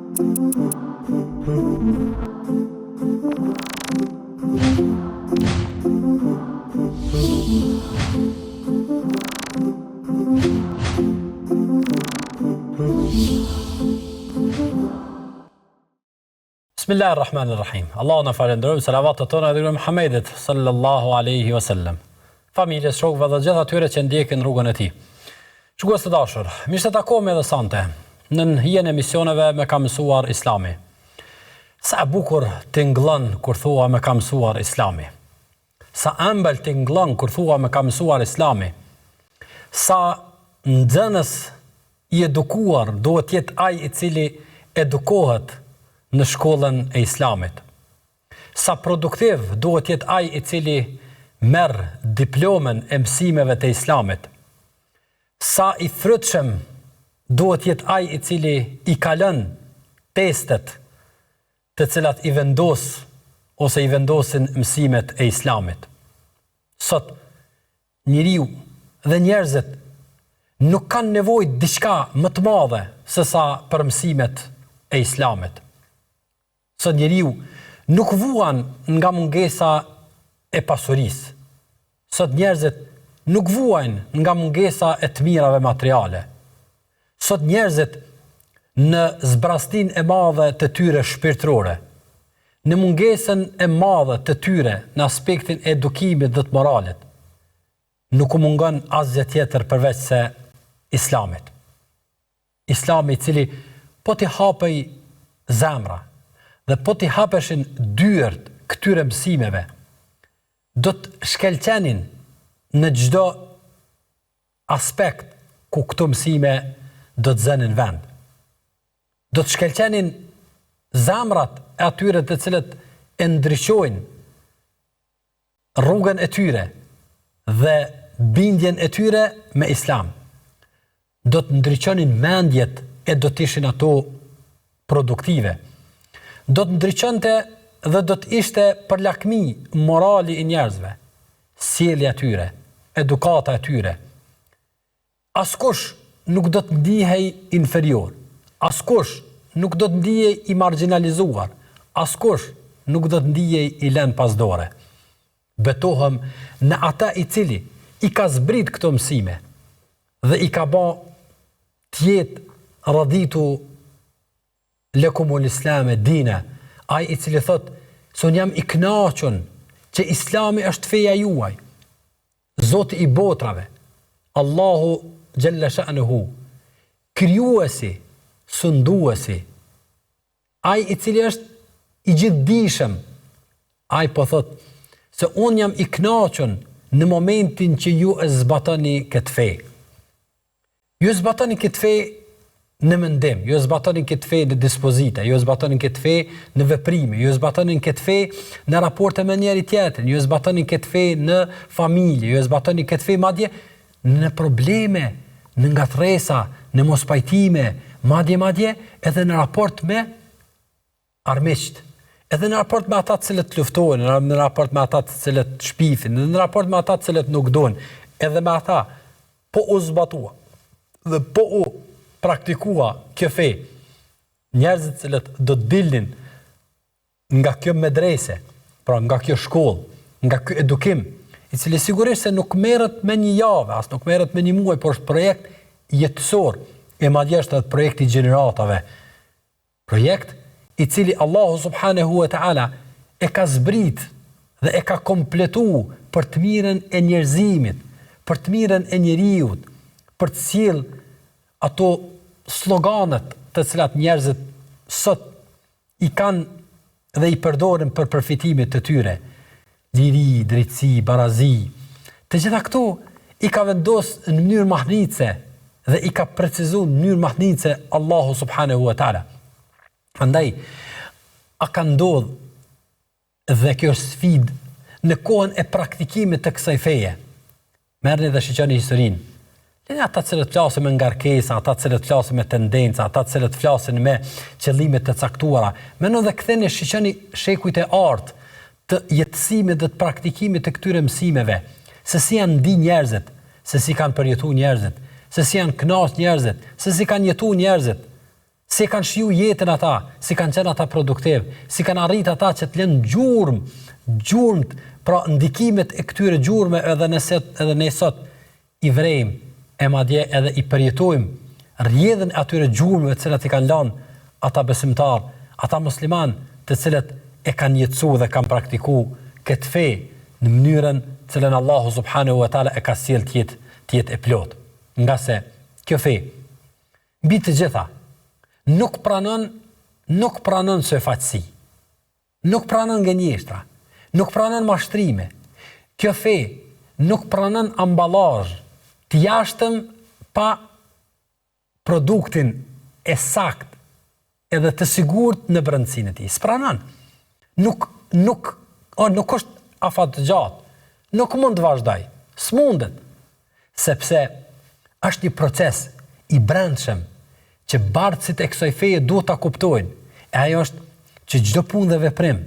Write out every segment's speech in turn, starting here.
Bismillahirrahmanirrahim. Allahu na falenderojmë, selavatet tona dhe Muhamedit sallallahu alaihi wasallam. Familjes, shokëve dhe gjithë atyre që ndjekin rrugën e tij. Shikues të dashur, mirë se takojmë edhe sonte në hijen e misioneve me ka mësuar Islami. Sa bukur tingëllon kur thua me ka mësuar Islami. Sa ëmbël tingëllon kur thua me ka mësuar Islami. Sa nxënës i edukuar duhet jetë ai i cili edukohet në shkollën e Islamit. Sa produktiv duhet jetë ai i cili merr diplomen e mësimeve të Islamit. Sa i frytshëm duhet jetë ai i cili i kalon testet të cilat i vendos ose i vendosin mësimet e Islamit. Sot njeriu dhe njerëzit nuk kanë nevojë diçka më të madhe se sa për mësimet e Islamit. Sot njeriu nuk vuan nga mungesa e pasurisë. Sot njerëzit nuk vuajnë nga mungesa e të mirave materiale. Sot njerëzit në zbrastin e madhe të tyre shpirtërore, në mungesën e madhe të tyre në aspektin e edukimit dhe të moralit, nuk u mungon asgjë tjetër përveç se Islamit. Islami i cili po t'i hapej zemra dhe po t'i hapeshin dyert këtyre mësimeve, do të shkelqenin në çdo aspekt ku këto mësime do të zënin vend. Do të shkelqenin zemrat e atyre të cilët e ndriçojnë rrugën e tyre dhe bindjen e tyre me Islam. Do të ndriçonin mendjet e do të ishin ato produktive. Do të ndriçonte dhe do të ishte përlakmi morali i njerëzve, sjellja e tyre, edukata e tyre. Askush nuk do të ndihej inferior, askush nuk do të ndihej i marginalizuar, askush nuk do të ndihej i lënë pas dore. Betohem në ata i cili i ka zbrit këto mësime dhe i ka bë të jetë raditu lekumul islame dina, ai i cili thot se unë jam i kënaqur që Islami është feja juaj, Zoti i botrave, Allahu xhalla sha'nuhu, krijuesi, sunduesi, ai i cili është i gjithdijshëm, ai po thot se unë jam i kënaqur në momentin që ju e zbatoni këtë fe. Ju zbatoni këtë fe në mendim, ju zbatoni këtë fe në dispozita, ju zbatoni këtë fe në veprime, ju zbatoni këtë fe në raporte me njëri tjetrin, ju zbatoni këtë fe në familje, ju zbatoni këtë fe madje në probleme, në ngatresa, në mospajtime, madje edhe në raport me armiqt, edhe në raport me ata të cilët luftojnë, në raport me ata të cilët shpifin, në raport me ata të cilët nuk dojnë, edhe me ata po u zbatua dhe po u praktikua kjo fe, njerëzit cilët do të dilnin nga kjo medrese, pra nga kjo shkollë, nga kjo edukim, i cili sigurisht se nuk merret me një javë, as nuk merret me një muaj, por është projekt jetësor, e madje është edhe projekt i gjeneratave. Projekt i cili Allahu subhanahu wa ta'ala e ka zbrit dhe e ka kompletu për të mirën e njerëzimit, për të mirën e njeriut, për të sjell ato sloganet të cilat njerëzit sot i kanë dhe i përdorin për përfitimet të tyre. Liri, drejtësi, barazi. Të gjitha këto i ka vendos në mënyrë mahnitse dhe i ka precizuar në mënyrë mahnitse Allahu subhanahu wa ta'ala. Andaj, a ka ndodh dhe kjo sfidë në kohën e praktikimit të kësaj feje. Merrni dhe shiqoni historinë. Ata cilët flasin me ngarkesa, ata cilët flasin me tendenca, ata cilët flasin me qëllime të caktuara. Mendon dhe ktheni shiqoni shekujt e artë të jetësimit dhe të praktikimit të këtyre mësimeve, se si janë ndi njerëzit, se si kanë përjetuar njerëzit, se si janë kënaqur njerëzit, se si kanë jetuar njerëzit, si kanë shiju jetën ata, si kanë qenë ata produktiv, si kanë arrit ata që të lënë gjurmë, pra ndikimet e këtyre gjurme edhe ne sot i vrejmë, e madje edhe i përjetojmë rrjedhën e atyre gjurmëve të cilat i kanë lënë ata besimtar, ata musliman të cilët e kanë jetësuar dhe kanë praktikuar këtë fe në mënyrën cilën Allahu subhanahu wa taala e ka sjellë të jetë e plot. Nga se kjo fe mbi të gjitha nuk pranon syfaqësi, nuk pranon gënjeshtra, nuk pranon mashtrime. Kjo fe nuk pranon amballazh të jashtëm pa produktin e sakt edhe të sigurt në brendësinë e tij. S'pranon. Nuk është afat gjatë. Nuk mund të vazhdoj. S'mundet. Sepse është një proces i brendshëm që bartësit e kësaj feje duhet ta kuptojnë. E ajo është që çdo punë dhe veprim,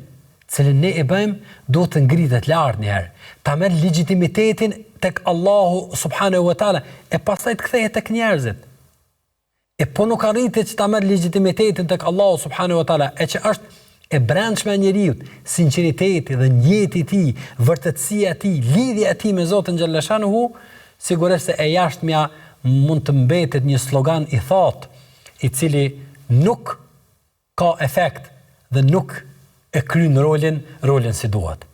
cilën ne e bëjmë, duhet të ngritet lart një herë. Ta merr legitimitetin tek Allahu subhanahu wa taala e pastaj të kthehet tek njerëzit. E po nuk arritet që ta merr legitimitetin tek Allahu subhanahu wa taala, e që është e brendshme e njeriu, sinqeriteti dhe njeti i tij, vërtetësia e tij, lidhja e tij me Zotin xhallashanuhu, sigurisht se e jashtëmja mund të mbetet një slogan i thatë, i cili nuk ka efekt dhe nuk e kryen rolin si duhet.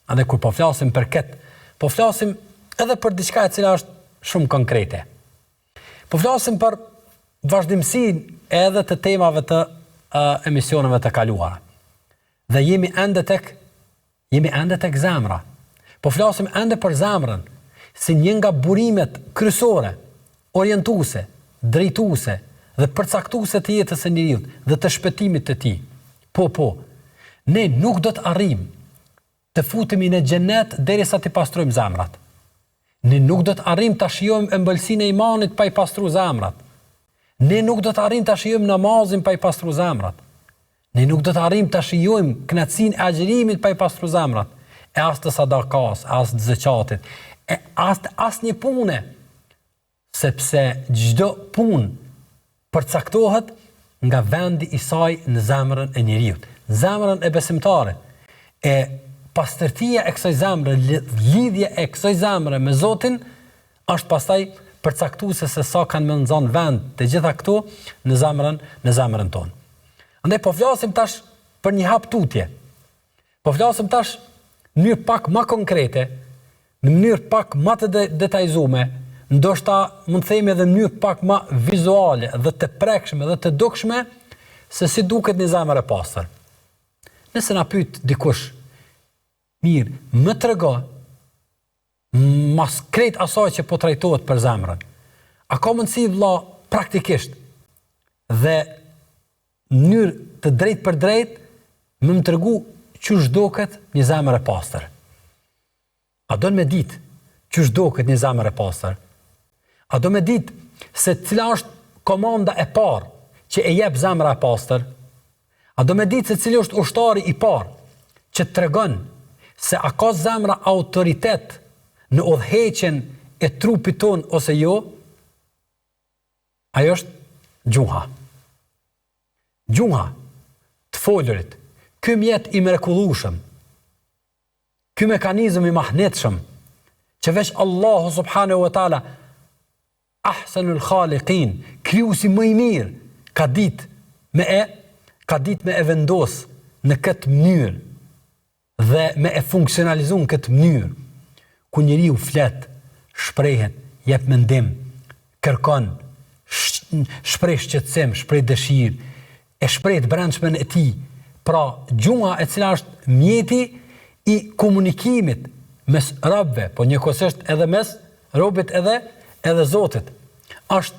Andaj kur po flasim për këtë, po flasim edhe për diçka e cila është shumë konkrete. Po flasim për vazhdimsinë edhe të temave të emisioneve të kaluara. Dhe jemi ende tek zemra. Po flasim ende për zemrën, si një nga burimet kryesore, orientuese, drejtuese dhe përcaktuese të jetës së njeriu dhe të shpëtimit të tij. Po, ne nuk do të arrijmë të futemi në xhenet derisa të pastrojmë zemrat. Ne nuk do të arrijmë ta shijojmë ëmbëlsinë e imanit pa i pastruar zemrat. Ne nuk do të arrijmë ta shijojmë namazin pa i pastruar zemrat. Ne nuk do të arrijmë ta shijojmë kënaqësinë e agjërimit pa i pastruar zemrat. E as të sadakas, as të zakatit, e as një pune, sepse çdo punë përcaktohet nga vendi i saj në zemrën e njeriu, zemrën e besimtarit. E pastërtia e kësaj zemre, lidhja e kësaj zemre me Zotin është pastaj përcaktuese se sa kanë më nxënë vend të gjitha këto në zemrën tonë. Andaj po flasim tash për një hap tutje. Po flasim tash në mënyrë pak më konkrete, në mënyrë pak më të detajzuar, ndoshta mund të themi edhe në mënyrë pak më vizuale dhe të prekshme dhe të dukshme se si duket një zemër e pastër. Nëse na pyet dikush, mirë, më trego mas krejt asaj që po trajtohet për zemrën. A ka mundësi vëlla praktikisht dhe në mënyrë të drejtë për drejtë më tregu çu duket një zemër e pastër? A do me ditë çu duket një zemër e pastër? A do me ditë se cila është komanda e parë që e jep zemra e pastër? A do me ditë se cili është ushtari i parë që tregon se a ka zemra autoritet në udhëheqjen e trupit ton ose jo? Ajo është gjuha. Gjuha të folurit, ky mjet i mrekullueshëm, ky mekanizëm i mahnetshëm, që veç Allahu subhanahu wa taala, ahsanul khaliqin, krijuesi më i mirë, ka ditë me e vendos në këtë mënyrë dhe me e funksionalizu në këtë mënyrë, ku njeriu flet, shprehet, jep mendim, kërkon, shpreh shqetësim, shpreh dëshirë, e shpreh të brendshmën e tij. Pra, gjuha e cila është mjeti i komunikimit mes robëve, po njëkohësisht edhe mes robit edhe Zotit, është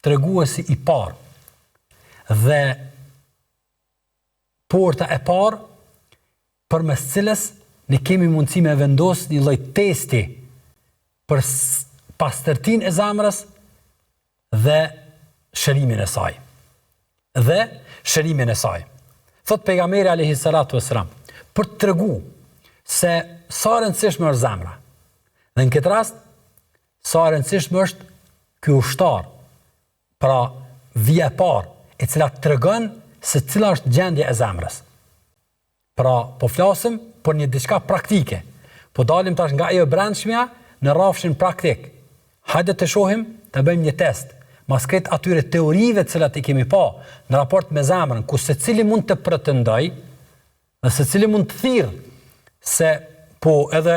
treguesi i parë. Dhe porta e parë përmes cilës ne kemi mundësi me vendos një lloj testi për pastërtinë e zemrës dhe shërimin e saj. Thot pejgamberi alayhi salatu wassalam, për të tregu se sa rëndësishme është zemra. Dhe në këtë rast, sa rëndësishme është ky ushtar, pra vija e parë e cila tregon se cila është gjendja e zemrës. Pra, po flasim për një diçka praktike. Po dalim tash nga ajo brendshmja në rrafshin praktik. Hajde të shohim, të bëjmë një test. Mas këtë atyre teorive cilat I kemi pa në raport me zemrën, ku secili mund të pretendoj, dhe secili mund të thirrë se po edhe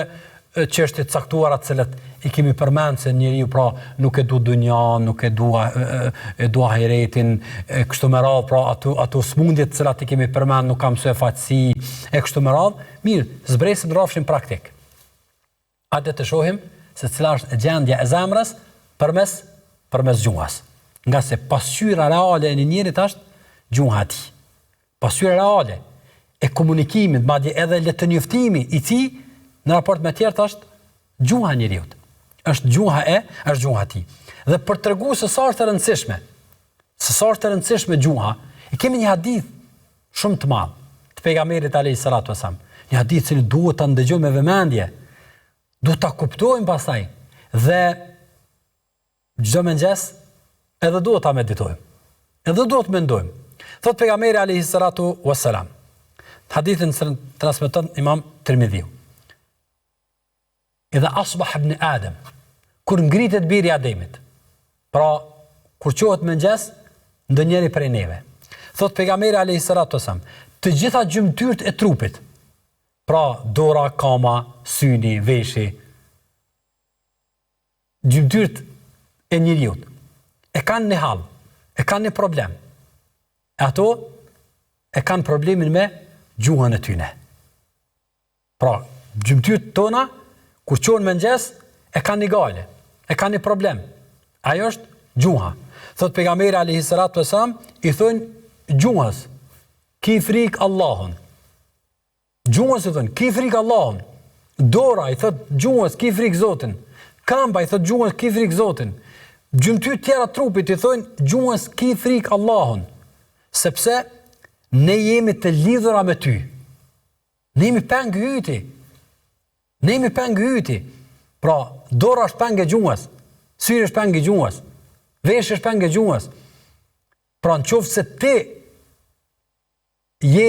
çështje të caktuara të cilat I kemi përmend se njeriu pra nuk e du dunjan, nuk e dua ahiretin, kështu me radhë, pra ato smundjet të cilat I kemi përmend, nuk kam mësue fatësi, kështu me radhë. Mirë, zbresim rrafshin praktik. Hajde të shohim se cila është gjendja e zemrës përmes gjuhës. Nga se pasqyra reale e një njerit është gjuha e tij. Pasqyra reale e komunikimit, madje edhe le të njoftimi I tij në raport me tjerët është gjuha e njeriut. Është gjuha e tij. Dhe për t'treguar se sa është e rëndësishme gjuha, I kemi një hadith shumë të madh të pejgamberit alayhis salatu wasalam. Një hadith që duhet ta ndëgjojmë me vëmendje. Duhet ta kuptojmë pastaj dhe çdo mëngjes edhe duhet ta meditojmë. Edhe duhet të mendojmë. Thot pejgamberi alayhis salatu wasalam. Hadithin që transmeton Imam Tirmidhiu. Idha asbah ibn Adam, kur ngritet biri I Ademit, pra kur qohet mëngjes ndonjëri prej neve. Thot pejgamberi alayhis salatu wasalam, të gjitha gjymtyrët e trupit, pra dora, kama, syni, veshi, gjymtyrët e njeriut, e kanë një hall, e kanë një problem. Ato e kanë problemin me gjuhën e tyne. Pra, gjymtyrët tona kur qohen mëngjes e kanë një gale, e kanë një problem. Ajo është gjuha. Thot pejgamberi alayhis salatu wasalam, I thonë gjuhës, ki frik Allahun. Gjuhës I thonë, ki frik Allahun. Dora I thot gjuhës, ki frik Zotin. Kamba I thot gjuhës, ki frik Zotin. Gjymtyrët tjera trupit I thonë gjuhës, ki frik Allahun. Sepse ne jemi të lidhura me ty. Ne jemi pengë yti. Ne jemi pengë yti. Pra, dora është pengë e gjuhës, syri është pengë e gjuhës, veshi është pengë e gjuhës. Pra, në qoftë se ti je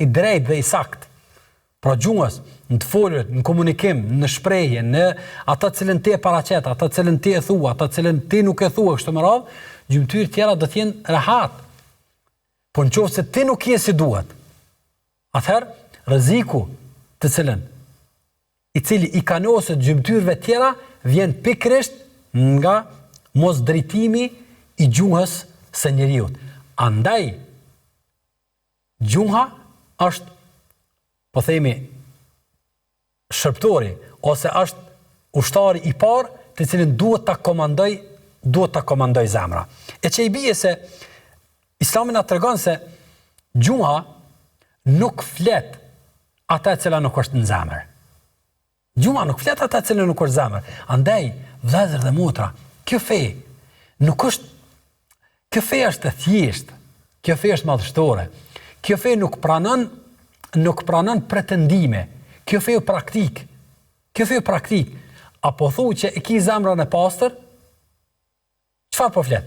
I drejt dhe I sakt, pra gjuhës, në të folur, në komunikim, në shprehje, në ata cilën ti e paraqet, ata cilën ti e thua, ata cilën ti nuk e thua, kështu me radhë, gjymtyrët tjera do të jenë rehat. Por në qoftë se ti nuk je si duhet, atëherë rreziku të cilën I cili I kanoset gjymtyrëve tjera vjen pikërisht nga mos drejtimi I gjuhës së njeriut. Andaj gjuha është, po themi, shërptori ose është ushtari I parë të cilin duhet ta komandoj zemra. E që I bie se Islami na tregon se gjuha nuk flet ata e cila nuk është në zemër. Gjuha nuk flet ata e cila nuk është zemër. Andaj, vëllezër dhe motra, kjo fe është e thjeshtë, kjo fe është madhështore. Kjo fe nuk pranon pretendime. Kjo fe është praktik. Apo thu që e ki zemrën e pastër, çfarë po flet?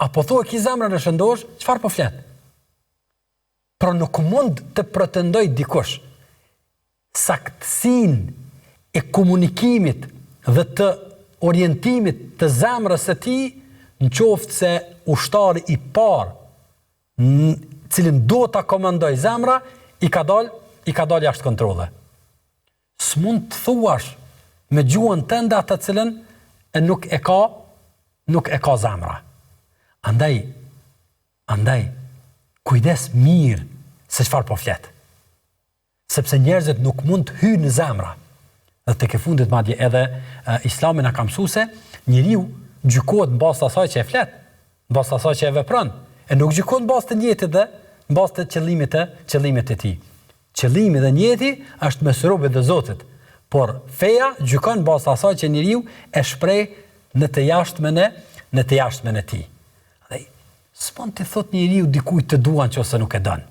Apo thu e ki zemrën e shëndosh, çfarë po flet? Pra nuk mund të pretendoj dikush saktësin e komunikimit dhe të orientimit të zemrës së tij, në qoftë se ushtari I parë cilin do ta komandoj zemra, I ka dal jashtë kontrolle. S'mund të thuash me gjuhën tënde atë cilën nuk e ka zemra. Andaj, kujdes mirë se çfarë po flet. Sepse njerëzit nuk mund të hyjnë në zemra. Dhe tek e fundit madje edhe Islami na ka mësuar se njeriu gjykohet mbas asaj që e flet, mbas asaj që e vepron, e nuk gjykohet mbas të njëjtit dhe mbas të qëllimit të tij. Qëllimi dhe njëjti është mes robët dhe Zotit, por feja gjykon mbas asaj që njeriu e shpreh në të jashtmen e tij. Dhe s'mund të thot njeriu dikujt të duan ose nuk e don.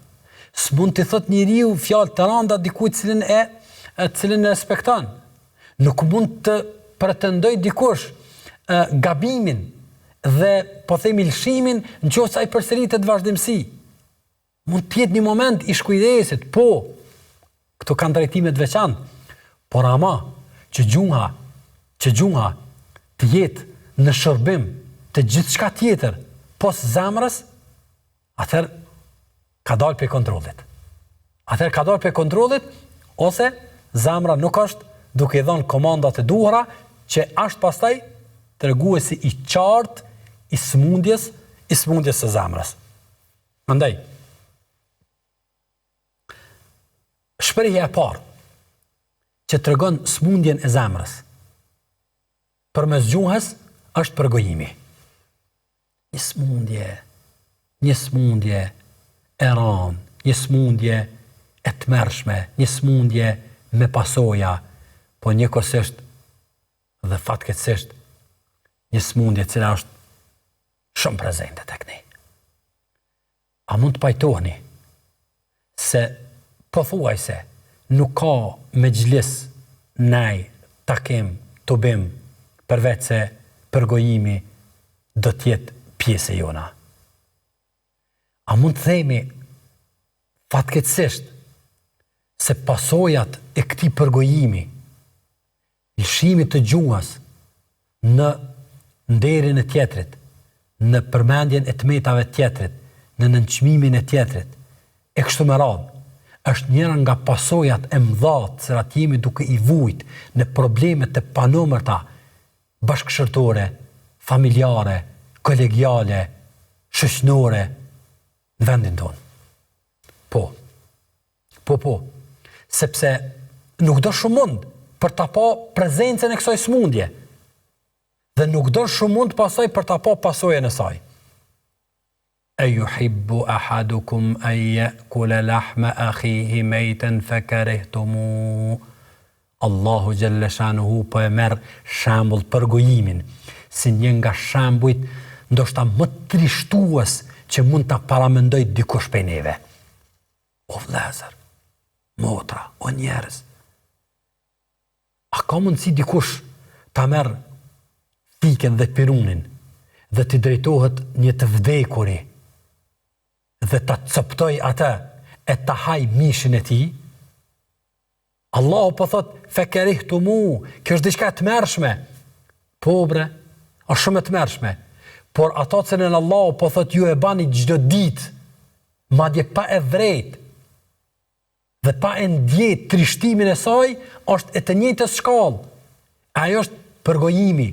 S'mund të thot njeriu fjalë të rënda dikujt cilën e respekton. Nuk mund të pretendoj dikush gabimin dhe po themi lëshimin nëse ai përsëritet vazhdimsi. Mund të jetë një moment i shkujdesit, po këto kanë drejtime të veçantë, por ama që gjuha të jetë në shërbim të gjithçka tjetër pos zemrës, atëherë ka dalë pe kontrollit. Ose zemra nuk është duke i dhënë komandat e duhura që është pastaj treguesi i qartë i smundjes së zemrës. Andaj, shprehja e parë që tregon smundjen e zemrës përmes gjuhës është përgojimi. Një smundje e rëndë, një smundje e tmerrshme, një smundje me pasoja, po njëkohësisht dhe fatkeqësisht një smundje e cila është shumë prezente tek ne. A mund të pajtoheni se pothuajse nuk ka mexhlis, nej, takim, tubim, përveç se përgojimi do të jetë pjesë e jona. A mund të themi fatkeqësisht se pasojat e këtij përgojimi, lëshimit të gjuhës në nderin e tjetrit, në përmendjen e tmetave të tjetrit, në nënçmimin e tjetrit, e kështu me radhë, është njëra nga pasojat e mëdha të cilat jemi duke i vujt në problemet e panumërta bashkëshortore, familjare, kolegiale, shoqënore në vendin tonë. Po, sepse nuk do shumë mund për ta pa prezencën e kësaj smundje, dhe nuk do shumë mund pasaj për ta pa pasojën e saj. E yuhibbu ahadukum an ya'kula lahma akhihi maytan fakarihtumu. Allahu xhalla shanuhu po e merr shembull përgojimin si një nga shembujt ndoshta më trishtues që mund ta paramendoj dikush prej neve. O vëllezër, motra, o njerëz, a ka mundësi dikush ta merr fikën dhe pirunin dhe t'i drejtohet një të vdekuri dhe ta coptoj atë e ta haj mishin e tij? Allahu po thot fakarihtumu, kjo është diçka e tmerrshme. Po bre, është shumë e tmerrshme. Por ato që në Allahu po thot ju e bani çdo ditë, madje pa e vrejt dhe pa e ndjet trishtimin e saj, është e të njëjtës shkallë. Ajo është përgojimi.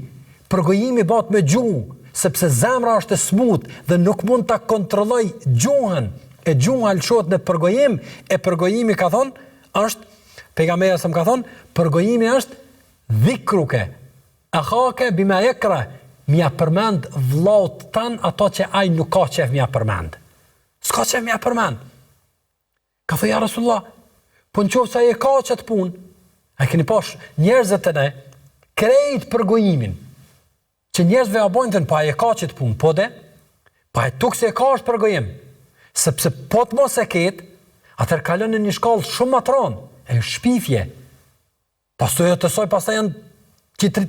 Përgojimi bëhet me gjuhë, sepse zemra është e smut dhe nuk mund ta kontrolloj gjuhën. E gjuha lëshohet në përgojim, e përgojimi ka thonë, është, pejgamberi sa më ka thonë, përgojimi është dhikruke, akhake bima yakra, mja përmend vllaut tan ato që ai nuk ka qef mja përmend. S'ka qef mja përmend. Ka thënë ja Rasulullah, po nëse ai e ka çat punë, a keni pash njerëzit e ne krejt përgojimin që njerëzve a bojnë të në pa e ka që të punë, po de, pa e tuk se e ka është përgojim, sepse po të mos e ketë, atër kalën në një shkallë shumë matron, e shpifje, pasoj e të soj, pasaj janë qitri,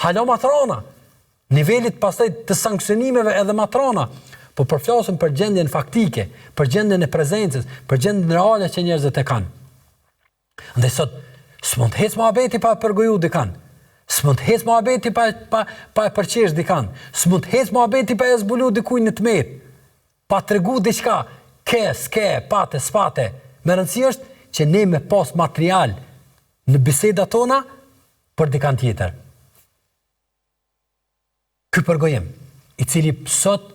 hala matrona, nivelit pasaj të sankcionimeve edhe matrona, po përflasëm për gjendjen faktike, për gjendjen e prezencës, për gjendjen reale që njerëzit e kanë. Ndaj sot, s'mund hec muhabeti pa përgoju dikan, s'mund hec muhabeti pa e përqesh dikan, s'mund hec muhabeti pa e zbulu dikuj në tmet, pa tregu diçka, s'ke, pate, s'pate. Me rëndësi është që ne me pas material në biseda tona për dikan tjetër. Ky përgojim, i cili sot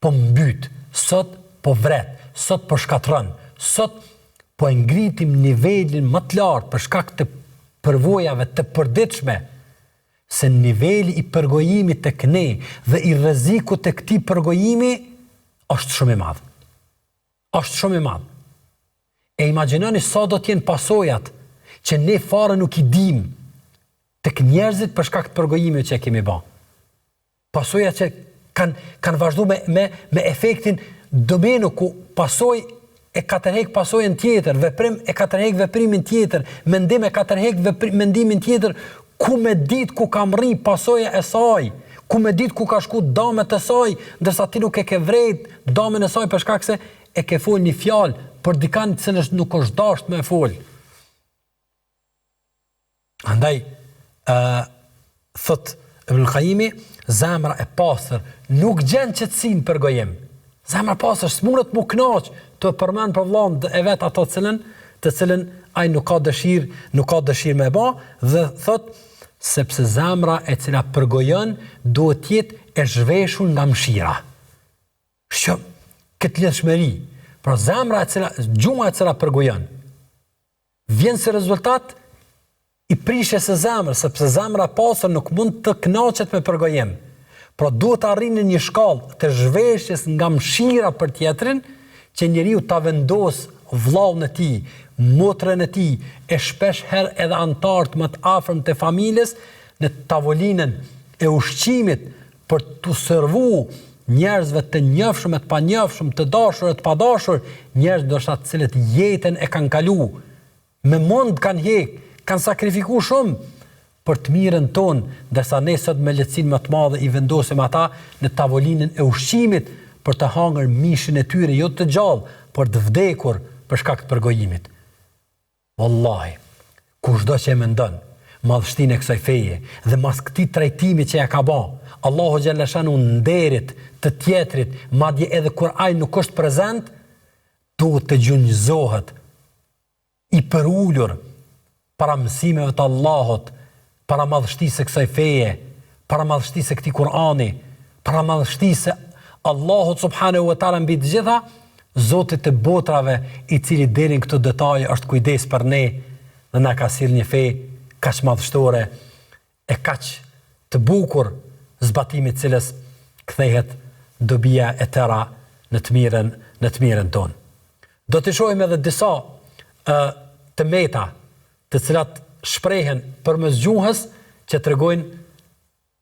po mbyt, sot po vret, sot po shkatron, sot po e ngritim nivelin më të lartë për shkak të përvojave të përditshme, se niveli i përgojimit tek ne dhe i rrezikut të këtij përgojimi është shumë i madh. Është shumë i madh. E imagjinoni sa do të jenë pasojat që ne fare nuk i dim tek njerëzit për shkak të përgojimit që kemi bë. Pasojat që kanë vazhduar me efektin domeno ku pasoj e ka tërheq pasojën tjetër, veprim e ka tërheq veprimin tjetër, mendim e ka tërheq mendimin tjetër, ku me ditë ku kam rri pasoja e saj, ku me ditë ku ka shku damet e saj, ndërsa ti nuk e ke vrejt damen e saj për shkak se e ke fol një fjalë për dikan që nuk është dasht me fol. Andaj, thot Ibn Qayyimi, zemra e pastër nuk gjen qetësinë për gojim. Zemra e pastër s'mundet mu knaq të përmend për vllahun e vet ato të cilën ai nuk ka dëshirë me bë, dhe thot sepse zemra e cila përgojon duhet të jetë e zhveshur nga mëshira. Shumë këtë lidhshmëri, pra zemra gjunga e cila përgojon vjen si rezultat i prishjes së zemrës, sepse zemra e pastër nuk mund të kënaqet me përgojim. Pra duhet të arrijë në një shkallë të zhveshjes nga mëshira për tjetrin, që njeriu ta vendos vllahun e tij, motrën e tij, e shpesh herë edhe anëtarët më të afërm të familjes në tavolinën e ushqimit për të servu njerëzve të njohshëm e të panjohshëm, të dashur e të padashur, njerëz ndoshta të cilët jetën e kanë kalu, me mund kanë hek, kanë sakrifikuar shumë për të mirën tonë, ndërsa ne sot me lehtësinë më të madhe i vendosim ata në tavolinën e ushqimit për të hangër mishin e tyre jo të gjallë, por të vdekur për shkak të përgojimit. Wallahi, kushdo që e mendon madhështinë e kësaj feje dhe mas këtij trajtimi që ja ka bë, Allahu xhalla shanu nderit të tjetrit, madje edhe kur ai nuk është prezent, duhet të gjunjëzohet i përulur para mësimeve të Allahut, para madhështisë së kësaj feje, para madhështisë së këtij Kur'ani, para madhështisë së Allahut subhanahu wa taala mbi të gjitha, Zotit të botrave, i cili deri në këtë detaj është kujdes për ne dhe na ka sjellë një fe kaq madhështore e kaq të bukur, zbatimit cilës kthehet dobia e tëra në të mirën tonë. Do të shohim edhe disa të meta të cilat shprehen përmes gjuhës që tregojnë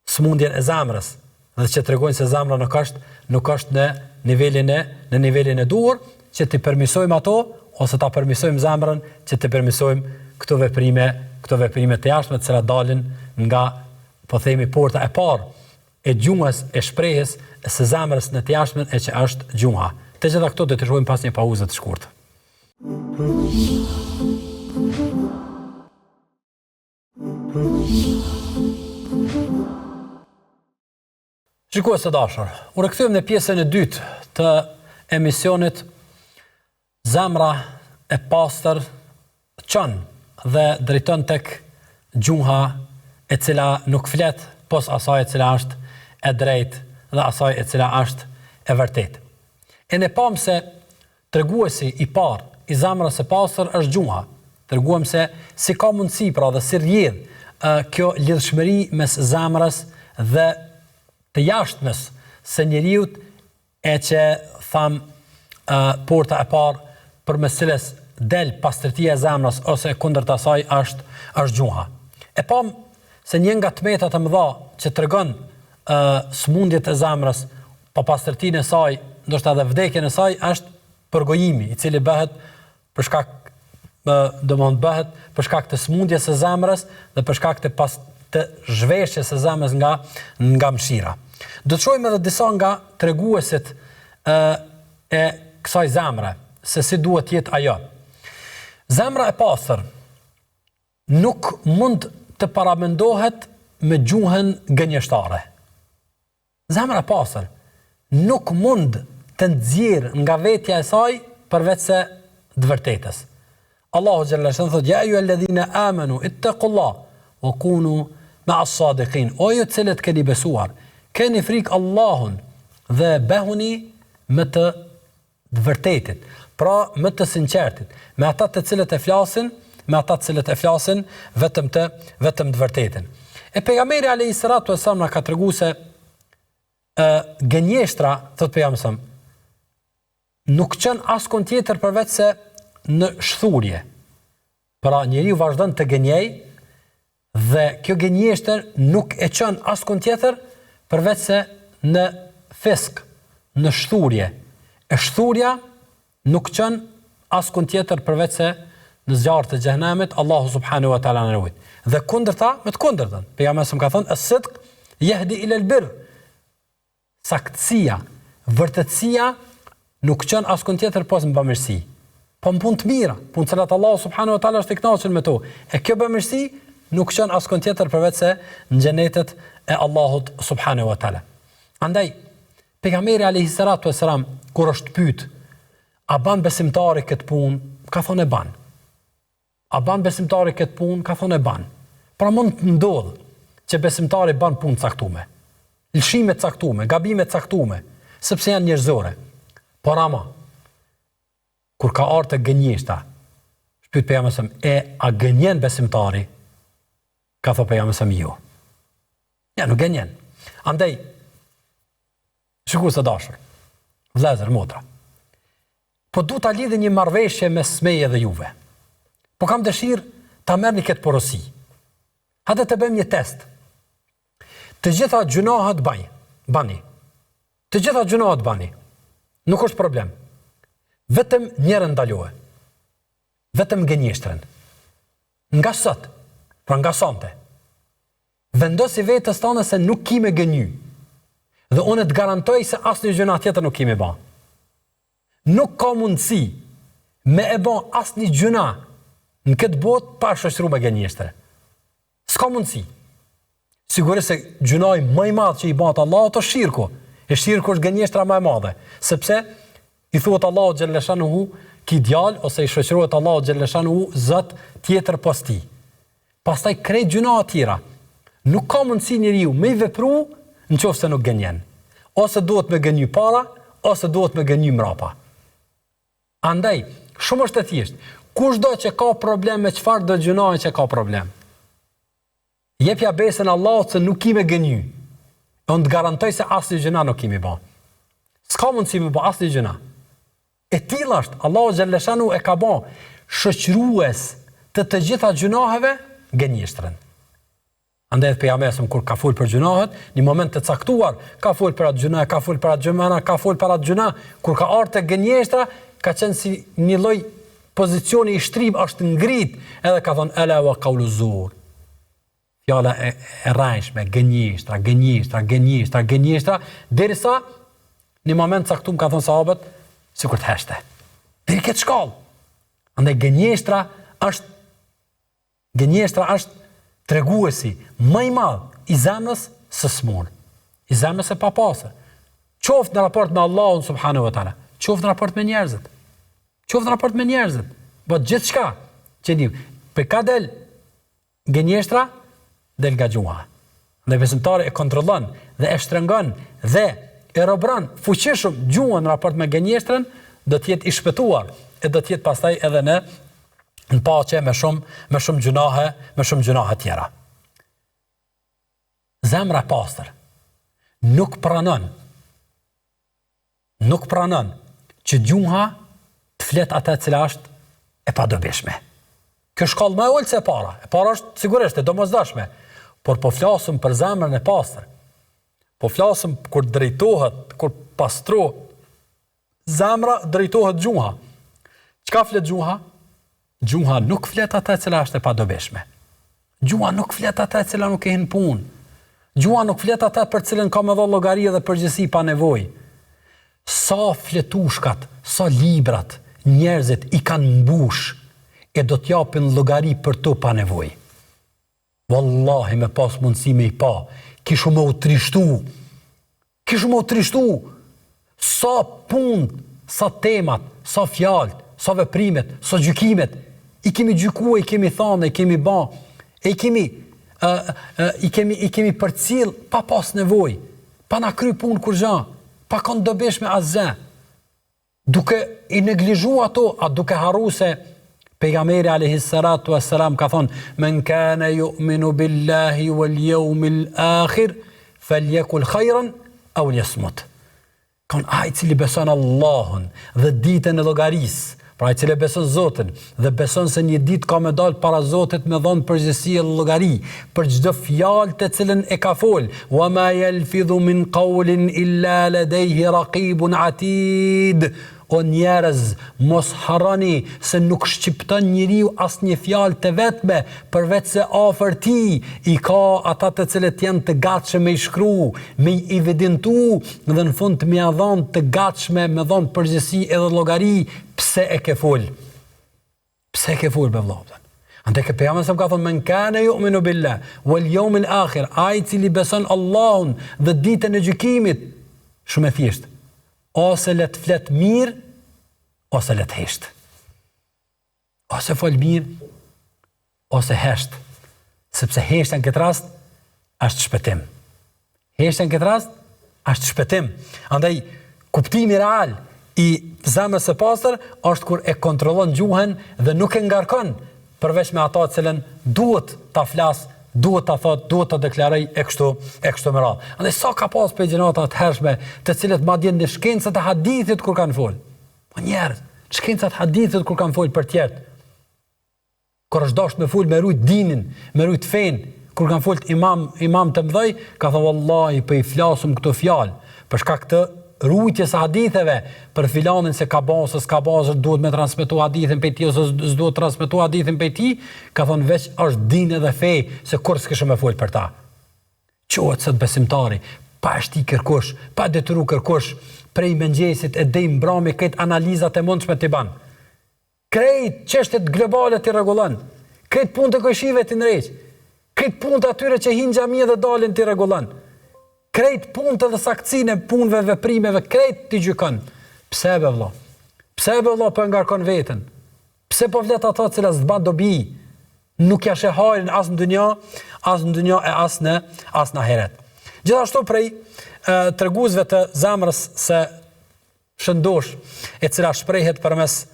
smundjen e zemrës dhe që tregojnë se zemra nuk është në nivelin e duhur, që të permisojmë ato ose ta permisojmë zemrën që të permisojmë këto veprime të jashtme të cilat dalin nga, po themi, porta e parë e gjuhës e shprehjes së zemrës në të jashtmen e që është gjuha. Të gjitha këto do të shohim pas një pauze të shkurtër. Shikues të dashur, u rikthyem në pjesën e dytë të emisionit Zemra e pastër çon dhe drejton tek gjuha e cila nuk flet pos asaj e cila është e drejtë dhe asaj e cila është e vërtetë. E ne pam se treguesi i parë i zemrës së pastër është gjuha. Treguam se si ka mundësi pra dhe si rrjedh kjo lidhshmëri mes zemrës dhe të jashtmes së njeriut e që tham porta e parë përmes cilës del pastërtia e zemrës ose kundërta saj është gjuha. E pam se një nga tmetat e mëdha që tregon smundjet e zemrës, pa pastërtinë e saj, ndoshta edhe vdekjen e saj, është përgojimi, i cili bëhet për shkak bëhet për shkak të smundjes së zemrës dhe për shkak të zhveshjes së zemrës nga mëshira. Do të shohim edhe disa nga treguesit e kësaj zemre, se si duhet jetë ajo. Zemra e pastër nuk mund të paramendohet me gjuhën gënjeshtare. Zemra e pastër nuk mund të nxjerrë nga vetja e saj përveç se të vërtetës. Allahu xhalla shan thotë: "Ya ayyuhalladhina amanu ittaqullaha wa kunu ma'as sadiqin." O ju të cilët keni besuar, keni frikë Allahun dhe behuni me të vërtetit, pra me të sinqertit, me ata të cilët e flasin vetëm të vërtetin. E pejgamberi alayhi salatu wasallam ka treguar se gënjeshtra, thotë pejgamberi, nuk qen askund tjetër përveç se në shthurje. Pra njeriu vazhdon të gënjej dhe kjo gënjeshtër nuk e qen askund tjetër përveç se në fisk, në shthurje. E shthurja nuk qen askund tjetër përveç se në zjarr të xhenemit, Allahu subhanahu wa taala na ruaj. Dhe kundërta me të kundërtën. Pejgamberi ka thënë: "As-sidq Yahdi ila al-birr. Saktësia, vërtetësia nuk qen askund tjetër pas në bamirësi. Po në punë të mira, punë cilat Allah subhanahu wa taala është i kënaqur me to. E kjo bamirësi nuk qen askund tjetër përveç se në xhenetet e Allahut subhanahu wa taala. Andaj pejgamberi alayhi salatu wasalam kur është pyet, a ban besimtari këtë punë? Ka thonë e ban. A ban besimtari këtë punë? Ka thonë e ban. Pra mund të ndodh që besimtari ban punë caktuar. Lëshime caktuar, gabime caktuar, sepse janë njerëzore. Por ama kur ka ardhur të gënjeshta, shpyet pejgamberi, a gënjen besimtari? Ka thonë pejgamberi jo. Ja, nuk gënjen. Andaj, shikoj së dashur, vëllezër, motra. Po du ta lidhë një marrëveshje mes meje dhe juve. Po kam dëshirë ta merrni këtë porosi. Hajde të bëjmë një test. Të gjitha gjunahet bani. Të gjitha gjunahet bani. Nuk është problem. Vetëm njërën ndalohe. Vetëm gënjeshtren. Nga sot, pra nga sonte, vendosi vetës tonë se nuk kime gënjy. Dhe unë të garantoj se asnjë gjuna tjetër nuk kime ba. Nuk ka mundësi me e ba asnjë gjuna në këtë botë pa shoqëruar me gënjeshtre. S'ka mundësi. Sigurisht se gjunaj më i madh që i bën Allahu është shirku. E shirku është gënjeshtra më e madhe, sepse i thuhet Allahu xhallashanuhu ki djalë ose i shoqërohet Allahu xhallashanuhu zot tjetër pas tij. Pastaj krejt gjuna të tjera. Nuk ka mundësi njeriu me i vepru nëse nuk gënjen. Ose duhet me gënjy para, ose duhet me gënjy mrapa. Andaj, shumë është e thjeshtë. Kushdo që ka problem me çfarë do gjunoj që ka problem. Jepja besën Allahut se nuk kime gënjy. Unë të garantoj se asnjë gjuna nuk kemi bë. S'ka mundësi me bë asnjë gjuna. E tilla është, Allahu xhaleshanu e ka bë shoqërues të gjitha gjunaheve gënjeshtren. Andaj pejgamberi kur ka fol për gjunahet, në moment të caktuar, ka fol për atë gjuna, ka fol për atë gjëmana, ka fol për atë gjuna, kur ka ardhur te gënjeshtra, ka qenë si një lloj pozicioni i shtrim, është ngrit, edhe ka thonë ala wa qawlu zur. Fjala e rrajshme, gënjeshtra, derisa në moment caktuar ka thonë sahabët, sikur të heshte. Deri këtë shkallë. Andaj gënjeshtra është treguesi më i madh i zemrës së smur, i zemrës së papastër. Qoftë në raport me Allahun subhanahu wa taala, qoftë në raport me njerëzit. Po gjithçka që dim, pe ka del gënjeshtra del nga gjuha. Dhe besimtari e kontrollon dhe e shtrëngon dhe e robron fuqishëm gjuhën në raport me gënjeshtrën, do të jetë i shpëtuar e do të jetë pastaj edhe në paqe me shumë gjunahe tjera. Zemra pastër nuk pranon që gjuha të flet atë e cila është e padobishme. Kjo shkallë më e ulët se e para. E para është sigurisht e domosdoshme, por po flasëm për zemrën e pastër. Po flasëm kur drejtohet, kur pastrohet zemra, drejtohet gjuha. Çka flet gjuha? Gjuha nuk flet atë e cila është e padobishme. Gjuha nuk flet atë e cila nuk e hin punë. Gjuha nuk flet atë për cilën ka më dhënë llogari dhe përgjegjësi pa nevojë. Sa fletushkat, sa librat, njerëzit i kanë mbush e do t'japin llogari për to pa nevojë. Wallahi me pas mundësi me i pa, kishu më u trishtu. Sa punë, sa temat, sa fjalët, sa veprimet, sa gjykimet, i kemi gjykuar, i kemi thënë, i kemi bë, i kemi përcjell pa pas nevojë, pa na kry punë kur gjë, pa kanë dobishme asgjë. Duke i neglizhuar ato, a duke harruar se pejgamberi alayhi salatu wassalam ka thonë men kana yu'minu billahi wal yawmil akhir falyakul khayran aw liyasmut. Kon ai cili beson Allahun dhe ditën e llogarisë, pra ai cili beson Zotin dhe beson se një ditë ka me dalë para Zotit me dhënë përgjegjësi e llogari për çdo fjalë të cilën e ka fol, wa ma yalfidhu min qawlin illa ladayhi raqibun atid. o njerëz, mos harroni se nuk shqipton njeriu asnjë fjalë të vetme, përveç se afër tij i ka ata të cilët janë të gatshëm me i shkruaj, me i evidentu dhe në fund me ia dhënë të gatshme me dhënë përgjegjësi edhe llogari, pse e ke fol? Pse e ke fol me vëllai? Ante ke pejgamberi sa ka thonë men kana yu'minu billah wal yawmil akhir, ai cili beson Allahun dhe ditën e gjykimit, shumë e thjesht. Ose le të flet mirë, ose le të hesht. Ose fol mirë, ose hesht. Sepse heshtja në këtë rast është shpëtim. Heshtja në këtë rast është shpëtim. Andaj kuptimi real i zemrës së pastër është kur e kontrollon gjuhën dhe nuk e ngarkon përveç me ata të cilën duhet ta flas, duhet ta thot, duhet ta deklaroj e kështu me radhë. Andaj sa ka pas për gjenata të hershme, të cilët madje në shkencat e hadithit kur kanë fol. Po njerëz, shkencat e hadithit kur kanë fol për tjerë. Kur është dashur me fol me rujt dinin, me rujt fen, kur kanë fol imam të mëdhej, ka thënë wallahi po i flasum këto fjalë, për shkak të rujtjes së haditheve për filanin se ka bazë, s'ka bazë, duhet me transmetu hadithin prej tij ose s'duhet transmetu hadithin prej tij, ka thonë veç është din edhe fej se kur s'kishë me fol për ta. Quhet sot besimtari, pa shti kërkush, pa detyru kërkush, prej mëngjesit e deri mbrëmje këtë analizat e mundshme t'i ban. Krejt çështjet globale t'i rregullon. Këtë punë të këshive t'i ndreq. Këtë punë të atyre që hinë xhamia dhe dalin t'i rregullon. Krejt punët dhe saktësinë e punëve, veprimeve, krejt t'i gjykon. Pse be vëlla? Pse be vëlla po ngarkon veten? Pse po vlet ato të cilat s'ban dobi? Nuk ja sheh hajrin as në dunjë e as në ahiret. Gjithashtu prej treguesve të zemrës së shëndosh, e cila shprehet përmes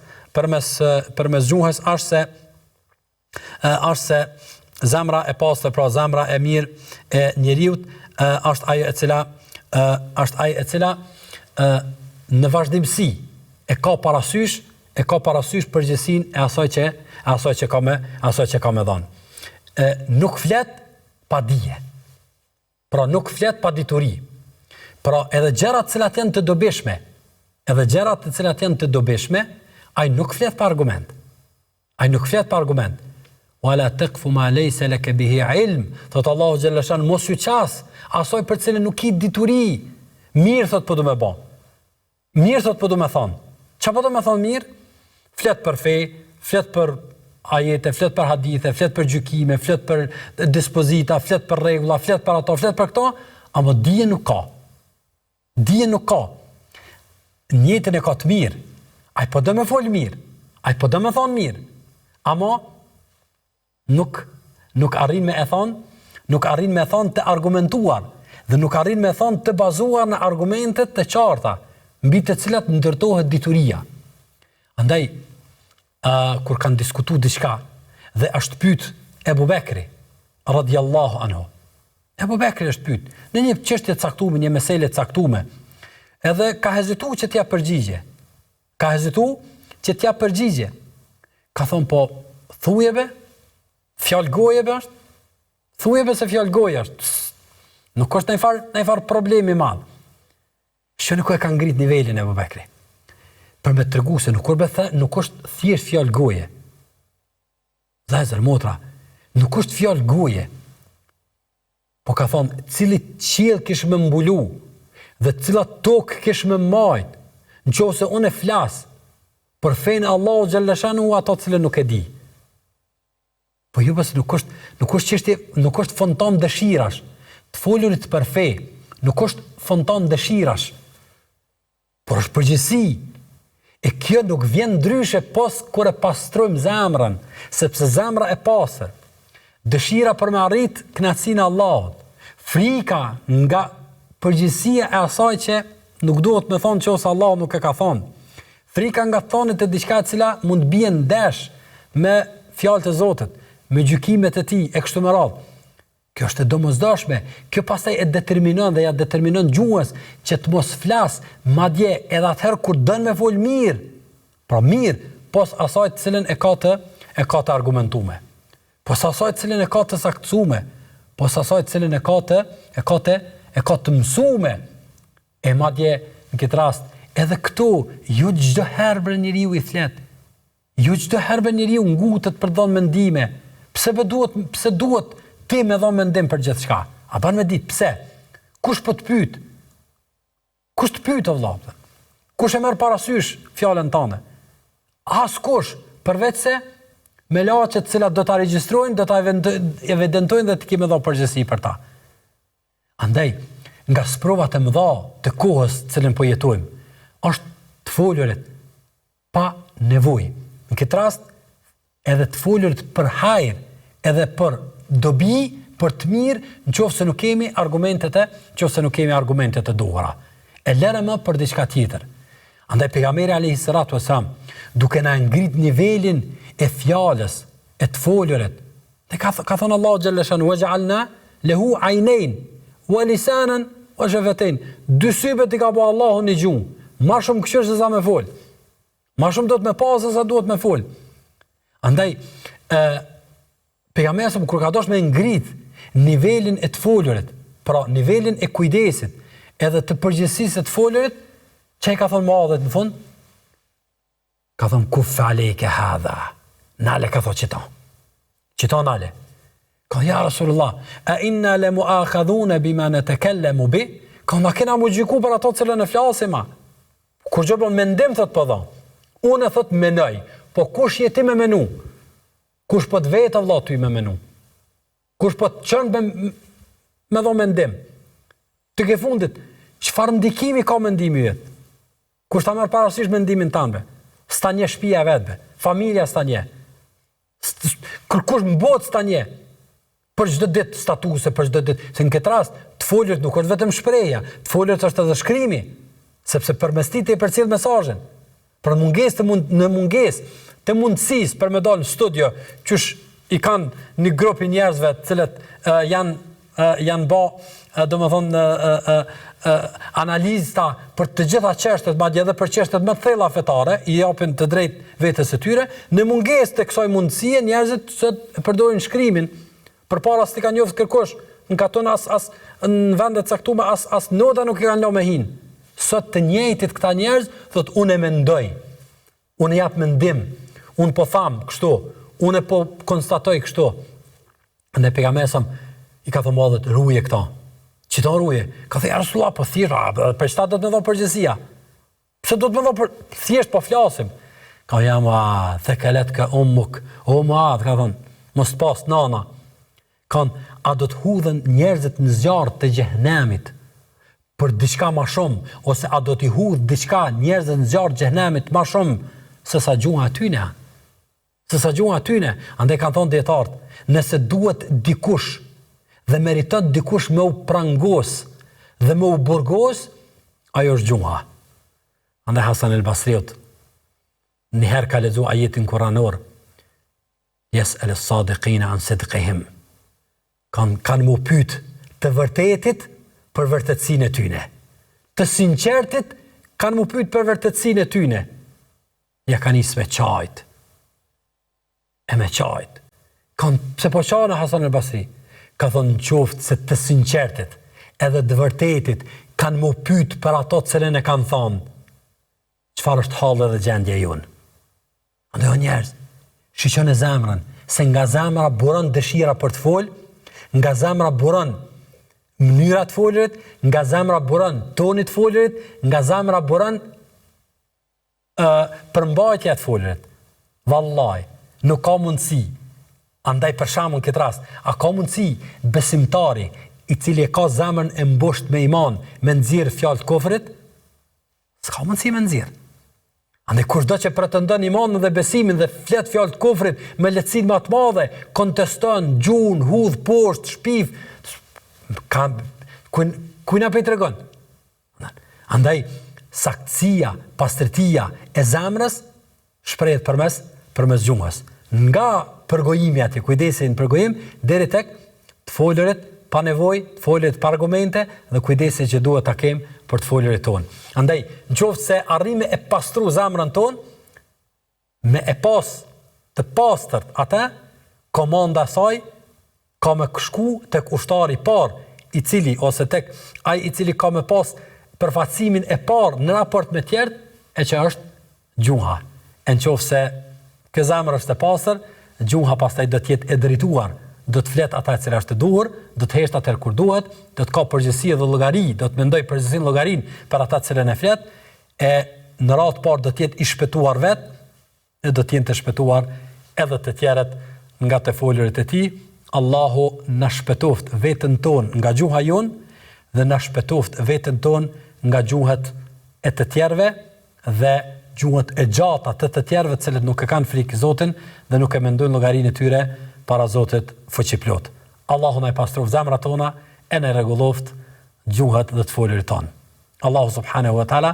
gjuhës, është se zemra e pastër, pra zemra e mirë e njeriu është ajo e cila në vazhdimsi e ka parasysh përgjegjësinë e asaj që ka me dhënë. Nuk flet pa dije. Pra nuk flet pa dituri. Pra edhe gjërat të cilat janë të dobishme, ai nuk flet pa argument. Wala taqfu ma laysa laka bihi ilm. Thot Allahu xhalla shan mos u qas asoj për cilën nuk i dituri. Mirë thot po do me bë. Mirë thot po do me thon. Çfarë po do me thon mirë? Flet për fe, flet për ajete, flet për hadithe, flet për gjykime, flet për dispozita, flet për rregulla, flet për ato, flet për këto, ama dije nuk ka. Njëtën e ka të mirë. Ai po do me fol mirë. Ai po do me thon mirë. Ama nuk arrin me thon të argumentuar dhe nuk arrin me thon të bazuar në argumentet të qarta mbi të cilat ndërtohet dituria. Andaj kur kanë diskutuar diçka dhe është pyet Ebu Bekri radhiyallahu anhu. Ebu Bekri është pyet në një çështje të caktuar, një mesele të caktuar, edhe ka hezituar që t'ia përgjigje. Ka thonë po thujebe fjalë goje është? Thujebe se fjalë goje është. Nuk është në i farë problemi madhë. Shë nuk e ka ngrit nivelin e Ebu Bekri. Për me të regu se nuk është thjesht fjalë goje. Zajzër, motra, nuk është fjalë goje. Po ka thonë, cili qiell kish me mbulu dhe cilat tokë kish me majt, në qoftë se unë e flasë për fejnë Allahu xhallashanu ato cilë nuk e di. Po jo pas nuk është fontan dëshirash. Të folurit për fe, nuk është fontan dëshirash. Por është përgjithësi. E kjo nuk vjen ndryshe pos kur e pastrojmë zemrën, sepse zemra e pastër, dëshira për me arrit kënaqësinë e Allahut, frika nga përgjithësia e asaj që nuk duhet me thonë që ose Allahu nuk e ka thonë. Frika nga thonit e diçka e cila mund të bien ndesh me fjalët e Zotit, me gjykimet e tij e kështu me radhë. Kjo është e domosdoshme. Kjo pastaj e determinon dhe ja determinon gjuhës që të mos flas, madje edhe atëherë kur don me fol mirë. Pra mirë, pos asaj të cilën e ka të argumentuar. Pos asaj të cilën e ka të saktësuar, pos asaj të cilën e ka të mësuar. E madje në këtë rast edhe këto, jo çdo herë bre njeriu i flet. Jo çdo herë bre njeriu ngutet për dhënë mendime. Pse duhet ti me dhënë mendim për gjithçka? A ban me ditë pse? Kush po të pyet? Kush të pyet vëllai? Kush e merr parasysh fjalën tënde? Askush, përveç se me laçet të cilat do ta regjistrojnë, do ta evidentojnë dhe të kemi dhënë përgjegjësi për ta. Andaj, nga sprovat e mëdha të kohës të cilën po jetojmë, është të folurit pa nevojë. Në këtë rast, edhe të folurit për hajër, edhe për dobi, për të mirë, nëse nuk kemi argumentet e duhura. E lëre më për diçka tjetër. Andaj pejgamberi alayhi salatu wasalam, duke na ngrit nivelin e fjalës, e të folurit, dhe ka thënë Allahu xhalla shanu waj'alna lahu aynayn wa lisanan wa shafatayn. Dy syve i ka bëu Allahu në gjuhë. Ma shumë këshir se sa me fol. Ma shumë do të me pasë se sa duhet me fol. Andaj, pejgamberi kur ka dosh me ngrit nivelin e të folurit, pra nivelin e kujdesit, edhe të përgjegjësisë të folurit, çai ka thonë Muadhit në fund? Ka thonë kuf alejke hadha. Nale ka thonë qita nale. Ka ja Rasulullah, a inna le muakhadhuna bima natakallemu bi? Ka na kena mu gjyku për ato cilën e flasim. Kur gjë bën mendim thot po dha. Unë thot menoj, po kush je ti me menu? Kush po të vetë vëlla ty me menu? Kush po të çon me dhon mendim? Të ke fundit, çfarë ndikimi ka mendimi yt? Kush ta merr parasysh mendimin tënd? Sta një shtëpia vetbe, familja sta një. Kërkush mbot sta një. Për çdo ditë statuse, për çdo ditë, se në këtë rast të folurit nuk është vetëm shprehja, të folurit është edhe shkrimi, sepse përmes tij të përcjell mesazhin. Për mungesë në mungesë të mundësisë për me dalë në studio, qysh i kanë një grup i njerëzve të cilët janë bë, domethënë analizta për të gjitha çështjet, madje edhe për çështjet më të thella fetare, i japin të drejtë vetes së tyre, në mungesë të kësaj mundësie njerëzit sot përdorin shkrimin, përpara s'ti kanë njoft kërkosh, në katon as në vendet caktuara as nota nuk e kanë lënë me hin. Sot të njëjtit këta njerëz thotë unë e mendoj. Unë jap mendim. Unë po tham kështu. Unë po konstatoj kështu. Ne pejgamberi i ka thënë Muadhit ruje këta. Çito ruje. Ka thënë Rasulullah po thirr, për çfarë do të më dhon përgjegjësia? Pse do të më dhon për thjesht po flasim? Ka jama thekalet ka ummuk. O Muadh ka thënë, mos pas nana. A do të hudhen njerëzit në zjarr të xhehenamit për diçka më shumë, ose a do t'i hudh diçka njerëzit në zjarr të xhehenamit më shumë se sa gjuha tyne? Se sa gjuha tyne? Andaj kanë thonë dietarët, nëse duhet dikush dhe meriton dikush me u prangos dhe me u burgos, ajo është gjuha. Andaj Hasan el-Basriut njëherë ka lexuar ajetin kuranor, yes'al as-sadiqina an sidqihim. Kanë mu pyet të vërtetit për vërtetësinë e tyne. Të sinqertit kanë mu pyet për vërtetësinë e tyne. Ja kanë nisë me qajt. E me qajt. Pse po qana Hasan el-Basri? Ka thonë në qoftë se të sinqertit edhe të vërtetit kanë mu pyet për ato cilën e kanë thonë. Çfarë është halli dhe gjendja jonë? Andaj o njerëz, shiqoni zemrën, se nga zemra buron dëshira për të folë, nga zemra buron mënyra të folurit, nga zemra buron toni të folurit, nga zemra buron përmbajtja të folurit. Vallahi, nuk ka mundësi. Andaj për shembull këtë rast, a ka mundësi besimtari i cili e ka zemrën e mbushur me iman, me nxjerr fjalë të kufrit? S'ka mundësi me nxjerr. Andaj kushdo që pretendon imanin dhe besimin dhe flet fjalë të kufrit me lehtësinë më të madhe, konteston, gjun, hudh, poshtë, shpif, ku na po i tregon? Andaj saktësia, pastërtia e zemrës shprehet përmes gjuhës. Nga përgojimi aty, kujdesi në përgojim deri tek të folurit pa nevojë, të folurit pa argumente dhe kujdesi që duhet ta kem për të folurit tonë. Andaj, nëse se arrime e pastru zemrën tonë, me e pas të pastërt atë, komanda saj ka me shku tek ushtari par, i cili ose tek ai i cili ka me pas përfaqësimin e parë në raport me tjerët e që është gjuha. Në qoftë se ky zemër është e pastër, gjuha pastaj do të jetë e drejtuar, do të flet ata që është e duhur, do të hesht atë kur duhet, do të ka përgjegjësi dhe llogari, do të mendoj përgjegjësinë llogarin për ata që e flet, e në radhë parë do të jetë i shpëtuar vetë, e do të jenë të shpëtuar edhe të tjerët nga të folurit e tij. Allahu na shpëtoft veten tonë nga gjuha jon dhe na shpëtoft veten tonë nga gjuhët e të tjerëve dhe gjuhët e gjata të tjerëve të cilët nuk e kanë frikë Zotin dhe nuk e mendojnë llogarinë e tyre para Zotit fuqiplot. Allahu na i pastroft zemrat tona e na rregulloft gjuhët dhe të folurit ton. Allahu subhanahu wa taala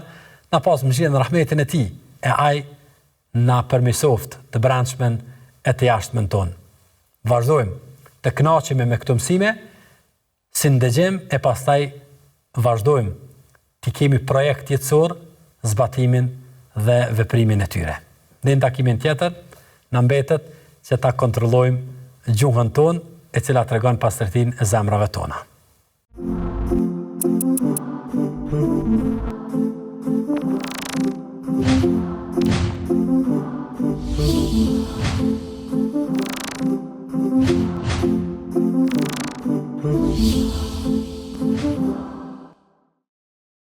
na pas mëshirën dhe rahmetin e tij e ai na përmirësoft të brendshmën e të jashtmen ton. Vazhdojmë të kënaqemi me këto mësime, si ndëgjim e pastaj vazhdojmë të kemi projekt jetësor, zbatimin dhe veprimin e tyre. Në takimin tjetër, na mbetet që ta kontrollojmë gjuhën tonë, e cila tregon pastërtinë e zemrave tona.